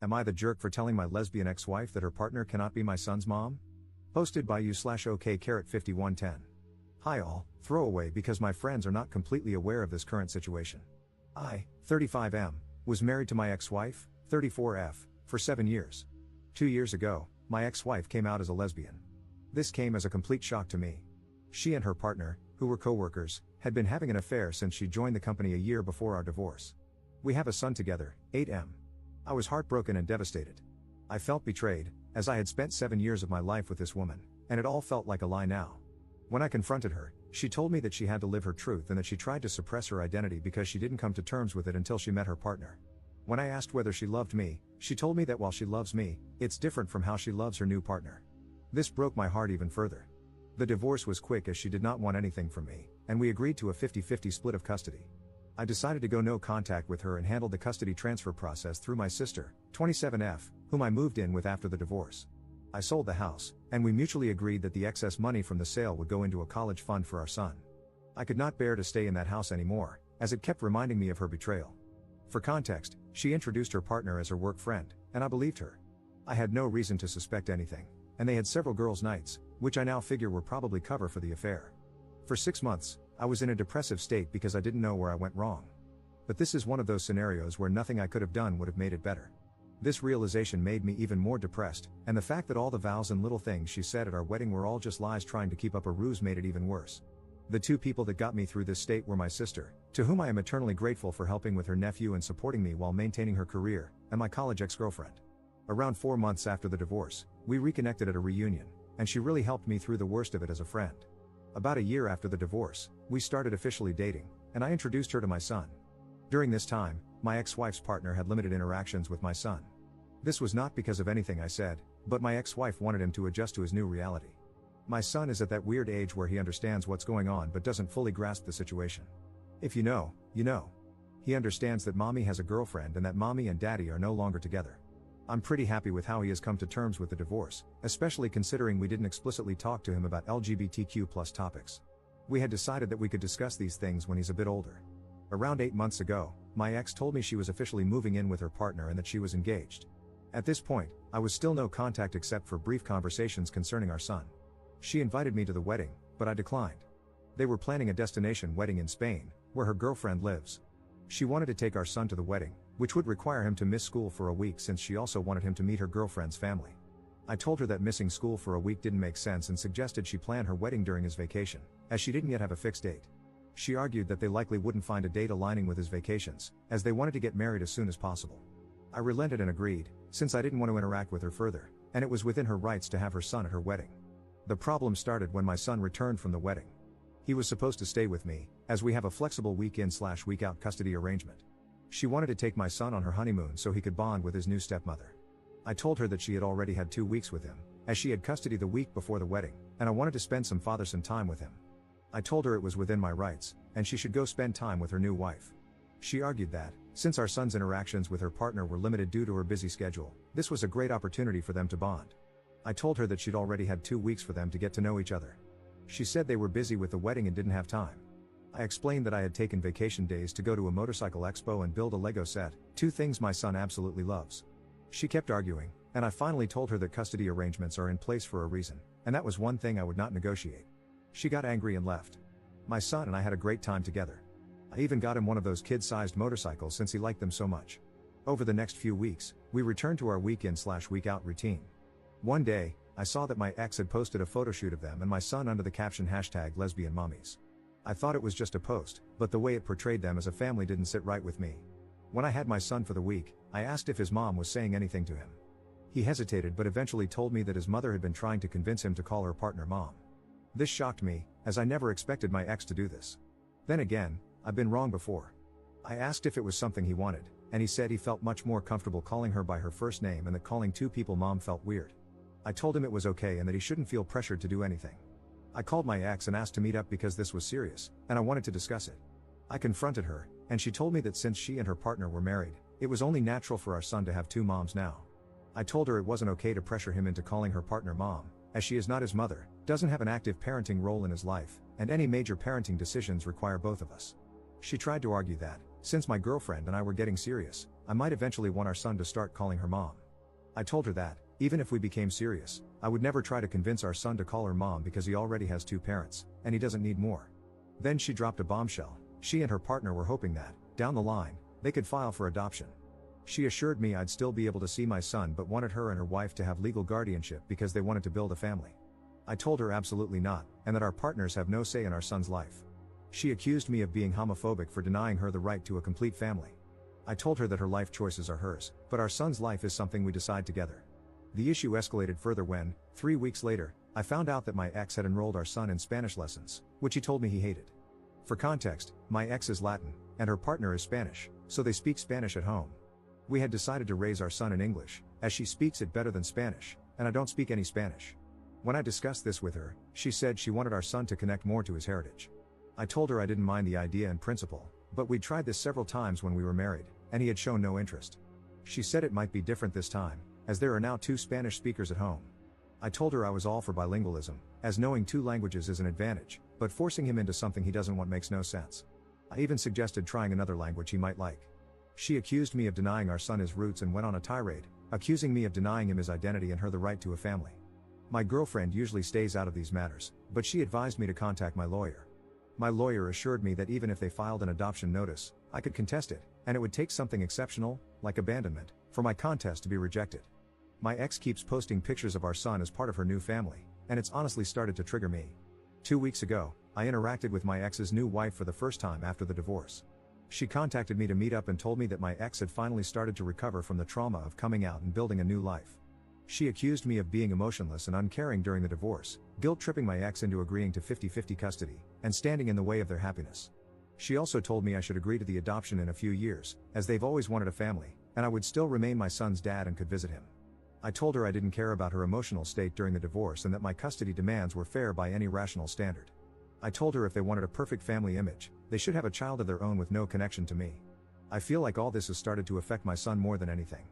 Am I the jerk for telling my lesbian ex-wife that her partner cannot be my son's mom? Posted by you/OK5110. Hi all, throwaway because my friends are not completely aware of this current situation. I, 35M, was married to my ex-wife, 34F, for 7 years. 2 years ago, my ex-wife came out as a lesbian. This came as a complete shock to me. She and her partner, who were co-workers, had been having an affair since she joined the company a year before our divorce. We have a son together, 8M. I was heartbroken and devastated. I felt betrayed, as I had spent 7 years of my life with this woman, and it all felt like a lie now. When I confronted her, she told me that she had to live her truth and that she tried to suppress her identity because she didn't come to terms with it until she met her partner. When I asked whether she loved me, she told me that while she loves me, it's different from how she loves her new partner. This broke my heart even further. The divorce was quick as she did not want anything from me, and we agreed to a 50-50 split of custody. I decided to go no contact with her and handled the custody transfer process through my sister, 27F, whom I moved in with after the divorce. I sold the house, and we mutually agreed that the excess money from the sale would go into a college fund for our son. I could not bear to stay in that house anymore, as it kept reminding me of her betrayal. For context, she introduced her partner as her work friend, and I believed her. I had no reason to suspect anything, and they had several girls' nights, which I now figure were probably cover for the affair. For 6 months, I was in a depressive state because I didn't know where I went wrong. But this is one of those scenarios where nothing I could have done would have made it better. This realization made me even more depressed, and the fact that all the vows and little things she said at our wedding were all just lies trying to keep up a ruse made it even worse. The two people that got me through this state were my sister, to whom I am eternally grateful for helping with her nephew and supporting me while maintaining her career, and my college ex-girlfriend. Around 4 months after the divorce, we reconnected at a reunion, and she really helped me through the worst of it as a friend. About a year after the divorce, we started officially dating, and I introduced her to my son. During this time, my ex-wife's partner had limited interactions with my son. This was not because of anything I said, but my ex-wife wanted him to adjust to his new reality. My son is at that weird age where he understands what's going on but doesn't fully grasp the situation. If you know, you know. He understands that mommy has a girlfriend and that mommy and daddy are no longer together. I'm pretty happy with how he has come to terms with the divorce, especially considering we didn't explicitly talk to him about LGBTQ+ topics. We had decided that we could discuss these things when he's a bit older. Around 8 months ago, my ex told me she was officially moving in with her partner and that she was engaged. At this point, I was still no contact except for brief conversations concerning our son. She invited me to the wedding, but I declined. They were planning a destination wedding in Spain, where her girlfriend lives. She wanted to take our son to the wedding, which would require him to miss school for a week since she also wanted him to meet her girlfriend's family. I told her that missing school for a week didn't make sense and suggested she plan her wedding during his vacation, as she didn't yet have a fixed date. She argued that they likely wouldn't find a date aligning with his vacations, as they wanted to get married as soon as possible. I relented and agreed, since I didn't want to interact with her further, and it was within her rights to have her son at her wedding. The problem started when my son returned from the wedding. He was supposed to stay with me, as we have a flexible week-in/week-out custody arrangement. She wanted to take my son on her honeymoon so he could bond with his new stepmother. I told her that she had already had 2 weeks with him, as she had custody the week before the wedding, and I wanted to spend some father-son time with him. I told her it was within my rights, and she should go spend time with her new wife. She argued that, since our son's interactions with her partner were limited due to her busy schedule, this was a great opportunity for them to bond. I told her that she'd already had 2 weeks for them to get to know each other. She said they were busy with the wedding and didn't have time. I explained that I had taken vacation days to go to a motorcycle expo and build a Lego set, 2 things my son absolutely loves. She kept arguing, and I finally told her that custody arrangements are in place for a reason, and that was one thing I would not negotiate. She got angry and left. My son and I had a great time together. I even got him one of those kid-sized motorcycles since he liked them so much. Over the next few weeks, we returned to our week-in/week-out routine. One day, I saw that my ex had posted a photo shoot of them and my son under the caption #lesbianmommies. I thought it was just a post, but the way it portrayed them as a family didn't sit right with me. When I had my son for the week, I asked if his mom was saying anything to him. He hesitated but eventually told me that his mother had been trying to convince him to call her partner mom. This shocked me, as I never expected my ex to do this. Then again, I've been wrong before. I asked if it was something he wanted, and he said he felt much more comfortable calling her by her first name and that calling 2 people mom felt weird. I told him it was okay and that he shouldn't feel pressured to do anything. I called my ex and asked to meet up because this was serious, and I wanted to discuss it. I confronted her, and she told me that since she and her partner were married, it was only natural for our son to have 2 moms now. I told her it wasn't okay to pressure him into calling her partner mom, as she is not his mother, doesn't have an active parenting role in his life, and any major parenting decisions require both of us. She tried to argue that, since my girlfriend and I were getting serious, I might eventually want our son to start calling her mom. I told her that, even if we became serious, I would never try to convince our son to call her mom because he already has 2 parents, and he doesn't need more. Then she dropped a bombshell. She and her partner were hoping that, down the line, they could file for adoption. She assured me I'd still be able to see my son but wanted her and her wife to have legal guardianship because they wanted to build a family. I told her absolutely not, and that our partners have no say in our son's life. She accused me of being homophobic for denying her the right to a complete family. I told her that her life choices are hers, but our son's life is something we decide together. The issue escalated further when, 3 weeks later, I found out that my ex had enrolled our son in Spanish lessons, which he told me he hated. For context, my ex is Latin, and her partner is Spanish, so they speak Spanish at home. We had decided to raise our son in English, as she speaks it better than Spanish, and I don't speak any Spanish. When I discussed this with her, she said she wanted our son to connect more to his heritage. I told her I didn't mind the idea in principle, but we'd tried this several times when we were married, and he had shown no interest. She said it might be different this time, as there are now 2 Spanish speakers at home. I told her I was all for bilingualism, as knowing 2 languages is an advantage, but forcing him into something he doesn't want makes no sense. I even suggested trying another language he might like. She accused me of denying our son his roots and went on a tirade, accusing me of denying him his identity and her the right to a family. My girlfriend usually stays out of these matters, but she advised me to contact my lawyer. My lawyer assured me that even if they filed an adoption notice, I could contest it, and it would take something exceptional, like abandonment, for my contest to be rejected. My ex keeps posting pictures of our son as part of her new family, and it's honestly started to trigger me. 2 weeks ago, I interacted with my ex's new wife for the first time after the divorce. She contacted me to meet up and told me that my ex had finally started to recover from the trauma of coming out and building a new life. She accused me of being emotionless and uncaring during the divorce, guilt-tripping my ex into agreeing to 50-50 custody, and standing in the way of their happiness. She also told me I should agree to the adoption in a few years, as they've always wanted a family, and I would still remain my son's dad and could visit him. I told her I didn't care about her emotional state during the divorce and that my custody demands were fair by any rational standard. I told her if they wanted a perfect family image, they should have a child of their own with no connection to me. I feel like all this has started to affect my son more than anything.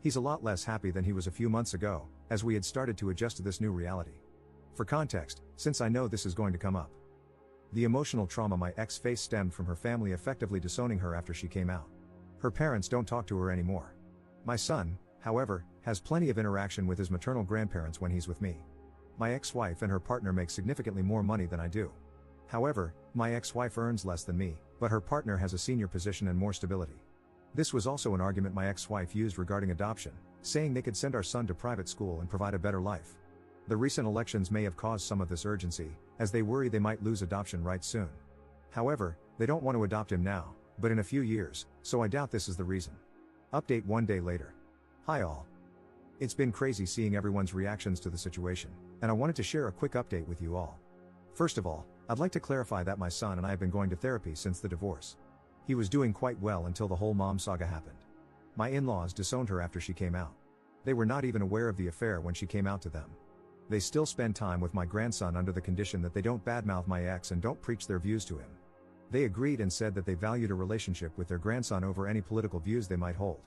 He's a lot less happy than he was a few months ago, as we had started to adjust to this new reality. For context, since I know this is going to come up, the emotional trauma my ex faced stemmed from her family effectively disowning her after she came out. Her parents don't talk to her anymore. My son, however, has plenty of interaction with his maternal grandparents when he's with me. My ex-wife and her partner make significantly more money than I do. However, my ex-wife earns less than me, but her partner has a senior position and more stability. This was also an argument my ex-wife used regarding adoption, saying they could send our son to private school and provide a better life. The recent elections may have caused some of this urgency, as they worry they might lose adoption rights soon. However, they don't want to adopt him now, but in a few years, so I doubt this is the reason. Update 1 day later. Hi all. It's been crazy seeing everyone's reactions to the situation, and I wanted to share a quick update with you all. First of all, I'd like to clarify that my son and I have been going to therapy since the divorce. He was doing quite well until the whole mom saga happened. My in-laws disowned her after she came out. They were not even aware of the affair when she came out to them. They still spend time with my grandson under the condition that they don't badmouth my ex and don't preach their views to him. They agreed and said that they valued a relationship with their grandson over any political views they might hold.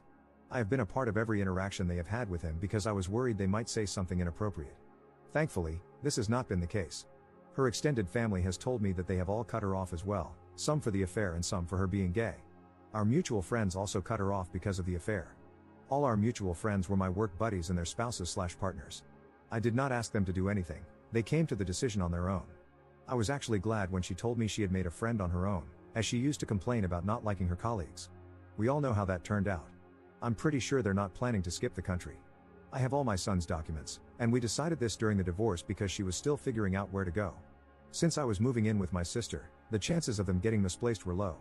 I have been a part of every interaction they have had with him because I was worried they might say something inappropriate. Thankfully, this has not been the case. Her extended family has told me that they have all cut her off as well, some for the affair and some for her being gay. Our mutual friends also cut her off because of the affair. All our mutual friends were my work buddies and their spouses/partners. I did not ask them to do anything, they came to the decision on their own. I was actually glad when she told me she had made a friend on her own, as she used to complain about not liking her colleagues. We all know how that turned out. I'm pretty sure they're not planning to skip the country. I have all my son's documents, and we decided this during the divorce because she was still figuring out where to go. Since I was moving in with my sister, the chances of them getting misplaced were low.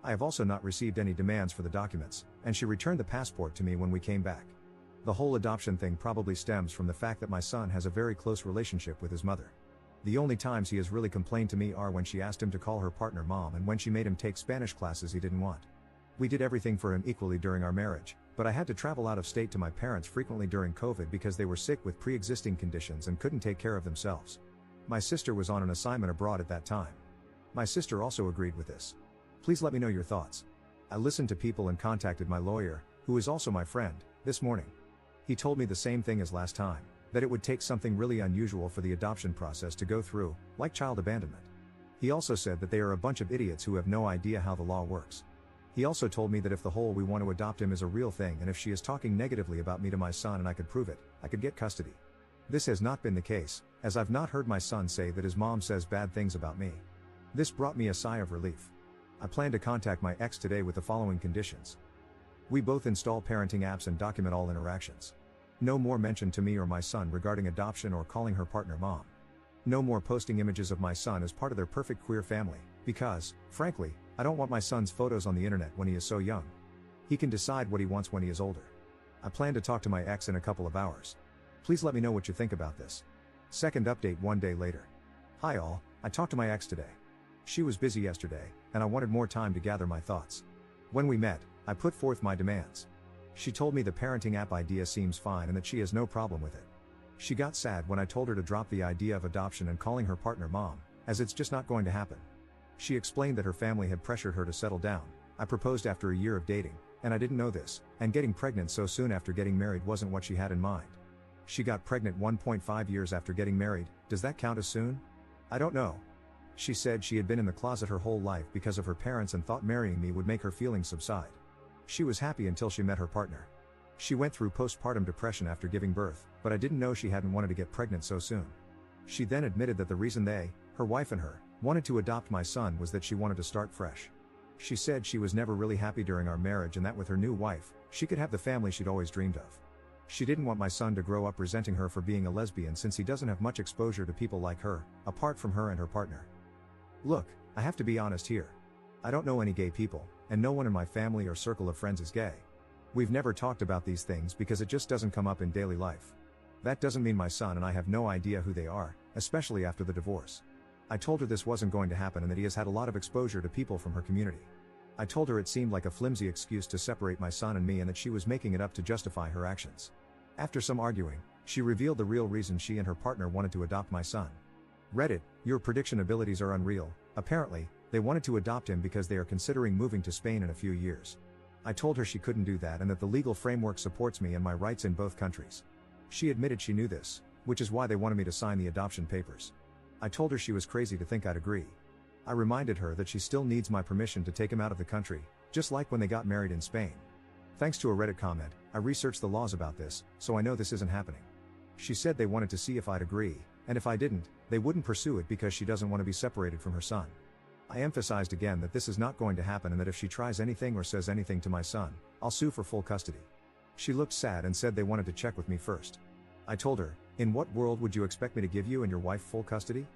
I have also not received any demands for the documents, and she returned the passport to me when we came back. The whole adoption thing probably stems from the fact that my son has a very close relationship with his mother. The only times he has really complained to me are when she asked him to call her partner mom and when she made him take Spanish classes he didn't want. We did everything for him equally during our marriage, but I had to travel out of state to my parents frequently during COVID because they were sick with pre-existing conditions and couldn't take care of themselves. My sister was on an assignment abroad at that time. My sister also agreed with this. Please let me know your thoughts. I listened to people and contacted my lawyer, who is also my friend, this morning. He told me the same thing as last time, that it would take something really unusual for the adoption process to go through, like child abandonment. He also said that they are a bunch of idiots who have no idea how the law works. He also told me that if the whole "we want to adopt him" is a real thing and if she is talking negatively about me to my son and I could prove it, I could get custody. This has not been the case, as I've not heard my son say that his mom says bad things about me. This brought me a sigh of relief. I plan to contact my ex today with the following conditions. We both install parenting apps and document all interactions. No more mention to me or my son regarding adoption or calling her partner mom. No more posting images of my son as part of their perfect queer family, because, frankly, I don't want my son's photos on the internet when he is so young. He can decide what he wants when he is older. I plan to talk to my ex in a couple of hours. Please let me know what you think about this. Second update 1 day later. Hi all, I talked to my ex today. She was busy yesterday, and I wanted more time to gather my thoughts. When we met, I put forth my demands. She told me the parenting app idea seems fine and that she has no problem with it. She got sad when I told her to drop the idea of adoption and calling her partner mom, as it's just not going to happen. She explained that her family had pressured her to settle down. I proposed after a year of dating, and I didn't know this, and getting pregnant so soon after getting married wasn't what she had in mind. She got pregnant 1.5 years after getting married. Does that count as soon? I don't know. She said she had been in the closet her whole life because of her parents and thought marrying me would make her feelings subside. She was happy until she met her partner. She went through postpartum depression after giving birth, but I didn't know she hadn't wanted to get pregnant so soon. She then admitted that the reason they, her wife and her, wanted to adopt my son was that she wanted to start fresh. She said she was never really happy during our marriage and that with her new wife, she could have the family she'd always dreamed of. She didn't want my son to grow up resenting her for being a lesbian since he doesn't have much exposure to people like her, apart from her and her partner. Look, I have to be honest here. I don't know any gay people, and no one in my family or circle of friends is gay. We've never talked about these things because it just doesn't come up in daily life. That doesn't mean my son and I have no idea who they are, especially after the divorce. I told her this wasn't going to happen and that he has had a lot of exposure to people from her community. I told her it seemed like a flimsy excuse to separate my son and me and that she was making it up to justify her actions. After some arguing, she revealed the real reason she and her partner wanted to adopt my son. Reddit, your prediction abilities are unreal. Apparently, they wanted to adopt him because they are considering moving to Spain in a few years. I told her she couldn't do that and that the legal framework supports me and my rights in both countries. She admitted she knew this, which is why they wanted me to sign the adoption papers. I told her she was crazy to think I'd agree. I reminded her that she still needs my permission to take him out of the country, just like when they got married in Spain. Thanks to a Reddit comment, I researched the laws about this, so I know this isn't happening. She said they wanted to see if I'd agree, and if I didn't, they wouldn't pursue it because she doesn't want to be separated from her son. I emphasized again that this is not going to happen and that if she tries anything or says anything to my son, I'll sue for full custody. She looked sad and said they wanted to check with me first. I told her, in what world would you expect me to give you and your wife full custody?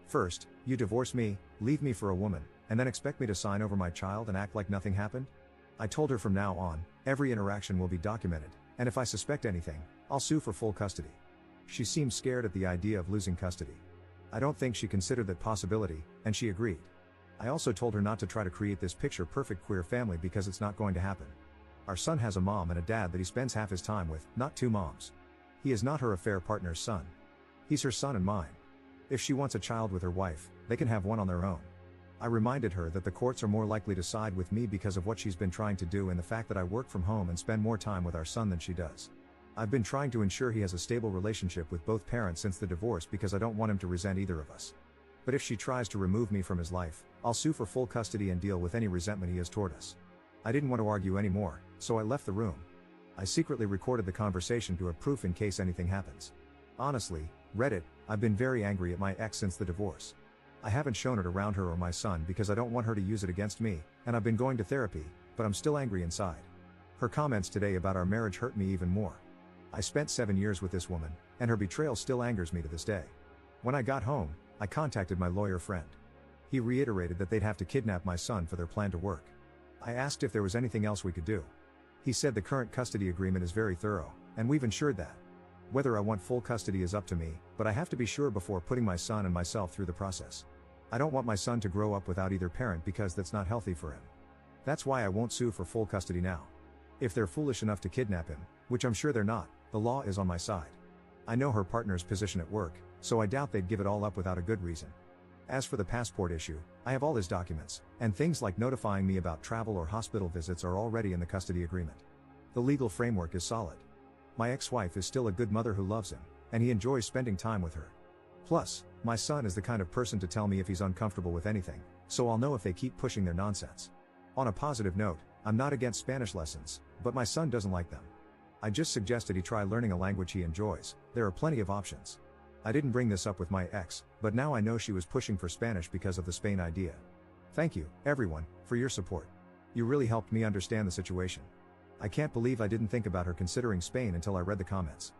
First, you divorce me, leave me for a woman, and then expect me to sign over my child and act like nothing happened? I told her from now on, every interaction will be documented, and if I suspect anything, I'll sue for full custody. She seemed scared at the idea of losing custody. I don't think she considered that possibility, and she agreed. I also told her not to try to create this picture-perfect queer family because it's not going to happen. Our son has a mom and a dad that he spends half his time with, not two moms. He is not her affair partner's son. He's her son and mine. If she wants a child with her wife, they can have one on their own. I reminded her that the courts are more likely to side with me because of what she's been trying to do and the fact that I work from home and spend more time with our son than she does. I've been trying to ensure he has a stable relationship with both parents since the divorce because I don't want him to resent either of us. But if she tries to remove me from his life, I'll sue for full custody and deal with any resentment he has toward us. I didn't want to argue anymore, so I left the room. I secretly recorded the conversation to have proof in case anything happens. Honestly, Reddit, I've been very angry at my ex since the divorce. I haven't shown it around her or my son because I don't want her to use it against me, and I've been going to therapy, but I'm still angry inside. Her comments today about our marriage hurt me even more. I spent 7 years with this woman, and her betrayal still angers me to this day. When I got home, I contacted my lawyer friend. He reiterated that they'd have to kidnap my son for their plan to work. I asked if there was anything else we could do. He said the current custody agreement is very thorough, and we've ensured that. Whether I want full custody is up to me, but I have to be sure before putting my son and myself through the process. I don't want my son to grow up without either parent because that's not healthy for him. That's why I won't sue for full custody now. If they're foolish enough to kidnap him, which I'm sure they're not, the law is on my side. I know her partner's position at work, so I doubt they'd give it all up without a good reason. As for the passport issue, I have all his documents, and things like notifying me about travel or hospital visits are already in the custody agreement. The legal framework is solid. My ex-wife is still a good mother who loves him, and he enjoys spending time with her. Plus, my son is the kind of person to tell me if he's uncomfortable with anything, so I'll know if they keep pushing their nonsense. On a positive note, I'm not against Spanish lessons, but my son doesn't like them. I just suggested he try learning a language he enjoys. There are plenty of options. I didn't bring this up with my ex, but now I know she was pushing for Spanish because of the Spain idea. Thank you, everyone, for your support. You really helped me understand the situation. I can't believe I didn't think about her considering Spain until I read the comments.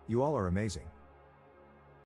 You all are amazing.